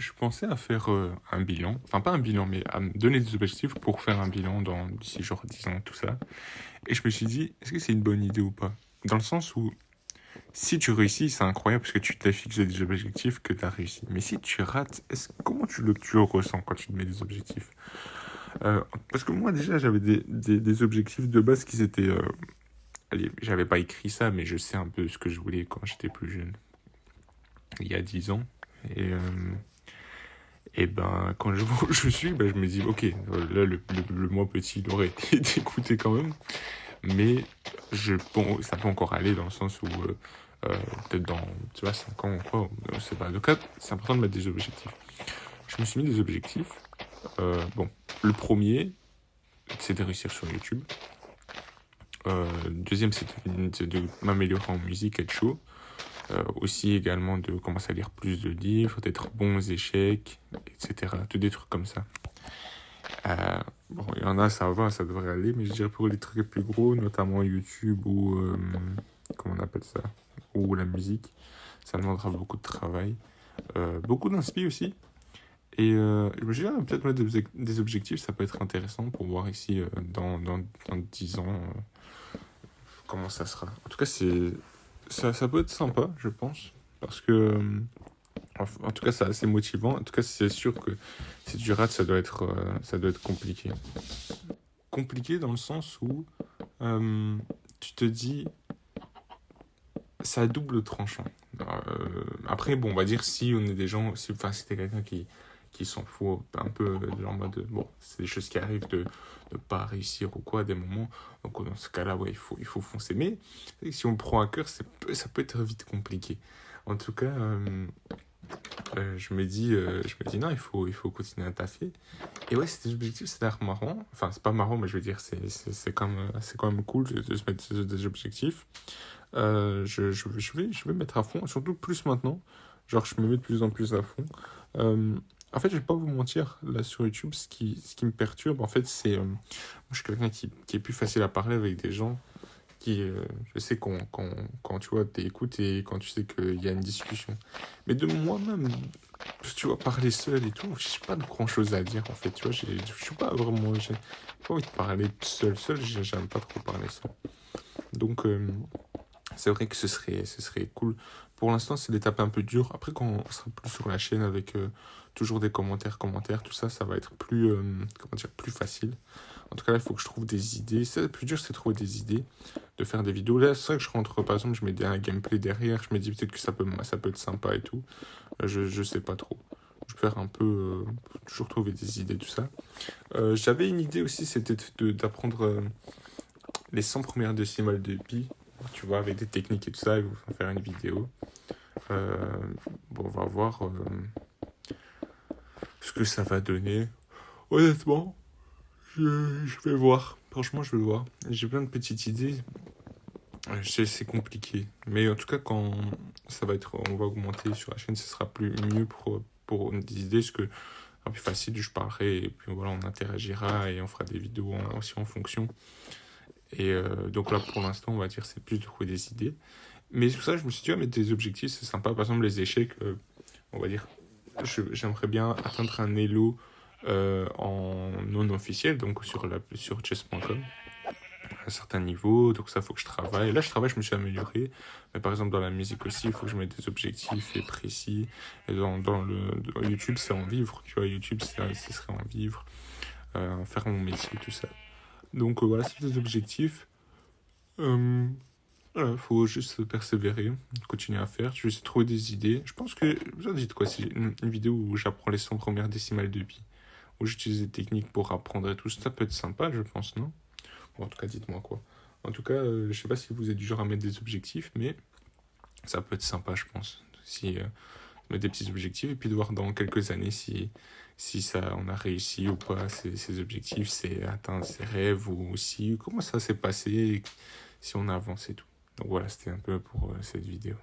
je pensais à faire un bilan, enfin pas un bilan, mais à me donner des objectifs pour faire un bilan dans d'ici genre 10 ans, tout ça. Et je me suis dit, est-ce que c'est une bonne idée ou pas? Dans le sens où, si tu réussis, c'est incroyable parce que tu t'es fixé des objectifs que tu as réussi. Mais si tu rates, comment tu le ressens quand tu te mets des objectifs? Parce que moi déjà, j'avais des objectifs de base qui étaient... allez, j'avais pas écrit ça, mais je sais un peu ce que je voulais quand j'étais plus jeune, il y a 10 ans. Et... Et ben, quand je vois où je suis, ben, je me dis, ok, là, le moi petit, il aurait été écouté quand même. Mais bon, ça peut encore aller dans le sens où, peut-être dans, tu vois, 5 ans ou quoi, je sais pas. Donc là, c'est important de mettre des objectifs. Je me suis mis des objectifs. Bon, le premier, c'est de réussir sur YouTube. Deuxième, c'est de m'améliorer en musique, être chaud. Aussi également de commencer à lire plus de livres, d'être bon aux échecs, etc. Tous des trucs comme ça. Bon, il y en a, ça va, ça devrait aller, mais je dirais pour les trucs plus gros, notamment YouTube ou, comment on appelle ça, ou la musique, ça demandera beaucoup de travail. Beaucoup d'inspi aussi. Et je me suis dit, peut-être mettre des objectifs, ça peut être intéressant pour voir ici, dans 10 ans, comment ça sera. En tout cas, ça peut être sympa, je pense, parce que, en tout cas, c'est assez motivant. En tout cas, c'est sûr que si tu rates, ça doit être compliqué. Compliqué dans le sens où tu te dis, c'est à double tranchant. Après, bon, on va dire si on est des gens, si t'es quelqu'un qui s'en fout un peu, genre en mode, bon, c'est des choses qui arrivent de ne pas réussir ou quoi à des moments. Donc dans ce cas-là, ouais, il faut foncer. Mais si on le prend à cœur, ça peut être vite compliqué. En tout cas, je me dis non, il faut continuer à taffer. Et ouais, c'était l'objectif, c'est l'air marrant. Enfin, c'est pas marrant, mais je veux dire, c'est quand même cool de se mettre des objectifs. Je vais mettre à fond, surtout plus maintenant. Genre, je me mets de plus en plus à fond. En fait, je vais pas vous mentir, là sur YouTube, ce qui me perturbe, en fait, c'est. Moi, je suis quelqu'un qui est plus facile à parler avec des gens je sais quand tu vois, t'écoutes et quand tu sais qu'il y a une discussion. Mais de moi-même, tu vois, parler seul et tout, j'ai pas de grand-chose à dire, en fait, tu vois, je suis pas vraiment. J'ai pas envie de parler seul, j'aime pas trop parler seul. Donc, c'est vrai que ce serait cool. Pour l'instant, c'est l'étape un peu dure. Après, quand on sera plus sur la chaîne avec toujours des commentaires, tout ça, ça va être plus, comment dire, plus facile. En tout cas, là, il faut que je trouve des idées. Le plus dur, c'est de trouver des idées, de faire des vidéos. Là, c'est vrai que je rentre, par exemple, je mets un gameplay derrière. Je me dis peut-être que ça peut être sympa et tout. Je sais pas trop. Je vais faire un peu, toujours trouver des idées, tout ça. J'avais une idée aussi, c'était d'apprendre les 100 premières décimales de pi. Tu vois, avec des techniques et tout ça, ils vont faire une vidéo. Bon, on va voir ce que ça va donner. Honnêtement, je vais voir. Franchement, je vais voir. J'ai plein de petites idées. C'est compliqué. Mais en tout cas, quand on va augmenter sur la chaîne, ce sera mieux pour des idées. Parce que ce sera plus facile, je parlerai et puis voilà, on interagira et on fera des vidéos aussi en fonction. Et donc là, pour l'instant, on va dire c'est plus de trouver des idées. Mais tout ça, je me suis dit, mettre des objectifs, c'est sympa. Par exemple, les échecs, on va dire, j'aimerais bien atteindre un elo en non officiel, donc sur chess.com, à un certain niveau. Donc ça, il faut que je travaille. Là, je me suis amélioré. Mais par exemple, dans la musique aussi, il faut que je mette des objectifs et précis. Et dans YouTube, c'est en vivre. Tu vois, YouTube, ce serait en vivre, faire mon métier, tout ça. Donc voilà, c'est des objectifs. Voilà, faut juste persévérer, continuer à faire. Je vais essayer de trouver des idées. Je pense que, vous en dites quoi, c'est une vidéo où j'apprends les 100 premières décimales de pi, où j'utilise des techniques pour apprendre et tout. Ça peut être sympa, je pense, non? Bon, en tout cas, dites-moi quoi. En tout cas, je sais pas si vous êtes du genre à mettre des objectifs, mais ça peut être sympa, je pense. Si mettre des petits objectifs et puis de voir dans quelques années si ça, on a réussi ou pas ces objectifs, c'est atteindre ses rêves ou si comment ça s'est passé, si on a avancé et tout. Donc voilà, c'était un peu pour cette vidéo.